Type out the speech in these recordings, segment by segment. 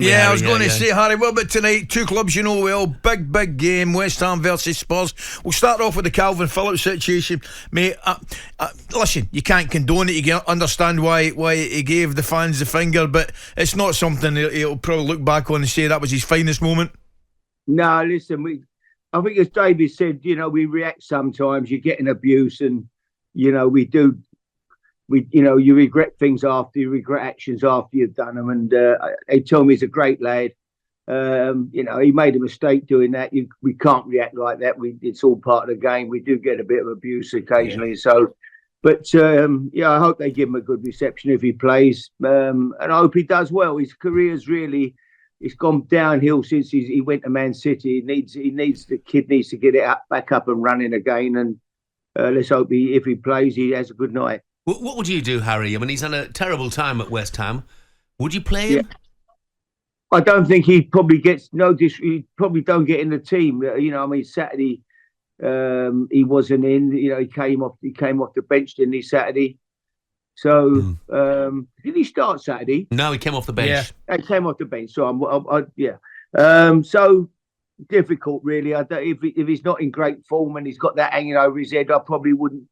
Yeah, I was going to say, Harry, what about tonight? Two clubs you know well, big game, West Ham versus Spurs. We'll start off with the Kalvin Phillips situation. Mate, listen, you can't condone it, you can understand why he gave the fans the finger, but it's not something he'll probably look back on and say that was his finest moment. No, listen, I think as David said, we react sometimes, you're getting abuse and, you regret things after, you regret actions after you've done them. And they tell me he's a great lad. He made a mistake doing that. We can't react like that. It's all part of the game. We do get a bit of abuse occasionally. Yeah. I hope they give him a good reception if he plays. And I hope he does well. His career's really, it's gone downhill since he went to Man City. The kid needs to get it back up and running again. And let's hope if he plays, he has a good night. What would you do, Harry? I mean, he's had a terrible time at West Ham. Would you play him? Yeah. I don't think he probably gets he probably don't get in the team. Saturday he wasn't in. He came off the bench, didn't he, Saturday? So did he start Saturday? No, he came off the bench. Yeah, he came off the bench. So so difficult, really. If he's not in great form and he's got that hanging over his head, I probably wouldn't.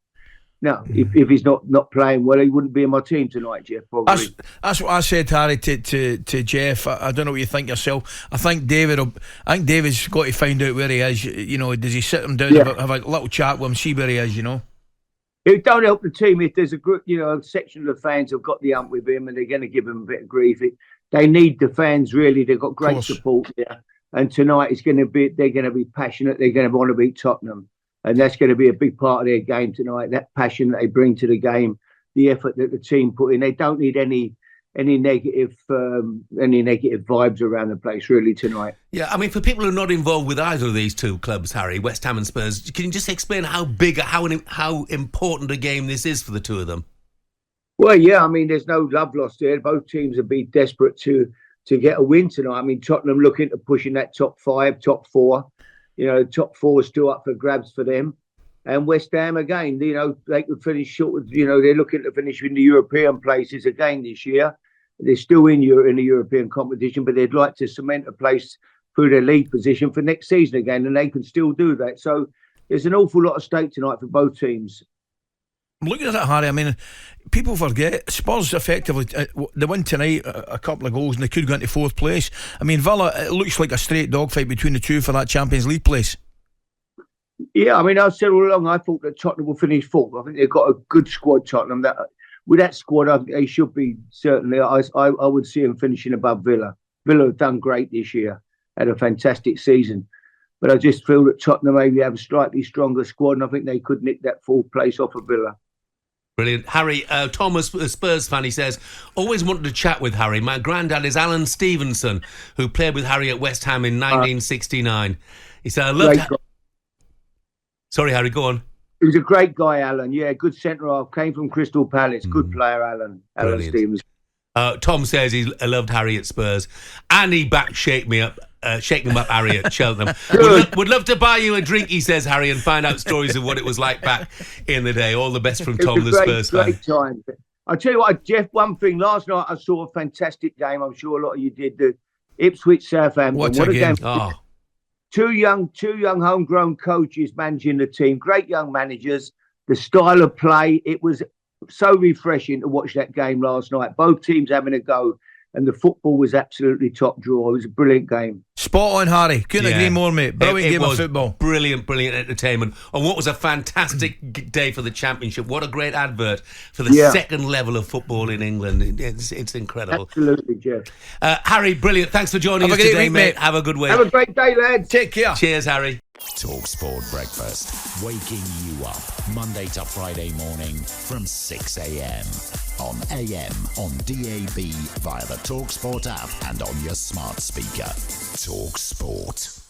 No, if he's not playing well, he wouldn't be in my team tonight, Jeff. Probably. That's what I said, Harry, to Jeff. I don't know what you think yourself. I think David's got to find out where he is. Does he sit him down, have a little chat with him, see where he is? It don't help the team if there's a group, a section of the fans have got the ump with him and they're going to give him a bit of grief. They need the fans, really. They've got great support there. And tonight they're going to be passionate. They're going to want to beat Tottenham. And that's going to be a big part of their game tonight, that passion that they bring to the game, the effort that the team put in. They don't need any negative vibes around the place, really, tonight. Yeah, I mean, for people who are not involved with either of these two clubs, Harry, West Ham and Spurs, can you just explain how big, how important a game this is for the two of them? Well, yeah, I mean, there's no love lost there. Both teams have been desperate to get a win tonight. I mean, Tottenham looking to pushing that top 5, top 4. Top 4 is still up for grabs for them. And West Ham, again, they could finish short. They're looking to finish in the European places again this year. They're still in the European competition, but they'd like to cement a place through their league position for next season again, and they can still do that. So there's an awful lot at stake tonight for both teams. Looking at it, Harry, I mean, people forget Spurs effectively they win tonight, a couple of goals, and they could go into 4th place. I mean, Villa, it looks like a straight dogfight between the two for that Champions League place. Yeah, I mean, I've said all along, I thought that Tottenham will finish 4th. I think they've got a good squad, Tottenham. With that squad, they should be certainly. I would see them finishing above Villa. Villa have done great this year, had a fantastic season. But I just feel that Tottenham maybe have a slightly stronger squad, and I think they could nick that 4th place off of Villa. Brilliant. Harry, Thomas, a Spurs fan, he says, always wanted to chat with Harry. My granddad is Alan Stevenson, who played with Harry at West Ham in 1969. He said, I loved... Sorry, Harry, go on. He was a great guy, Alan. Yeah, good centre-half. Came from Crystal Palace. Good player, Alan Stevenson. Tom says he loved Harry at Spurs. And he shake him up, Harry at Cheltenham. Would love to buy you a drink, he says, Harry, and find out stories of what it was like back in the day. All the best from Tom, the Spurs fan. Great time. I'll tell you what, Jeff, one thing. Last night I saw a fantastic game. I'm sure a lot of you did. The Ipswich-Southampton. What a game. Two young homegrown coaches managing the team. Great young managers. The style of play. It was so refreshing to watch that game last night. Both teams having a go. And the football was absolutely top draw. It was a brilliant game. Spot on, Harry. Couldn't agree more, mate. Brilliant game of football. Brilliant entertainment. And what was a fantastic day for the Championship. What a great advert for the second level of football in England. It's incredible. Absolutely, Jeff. Harry, brilliant. Thanks for joining us today, mate. Have a good week. Have a great day, lads. Take care. Cheers, Harry. talkSPORT Breakfast, waking you up Monday to Friday morning from 6 a.m. on AM, on DAB, via the talkSPORT app and on your smart speaker. talkSPORT.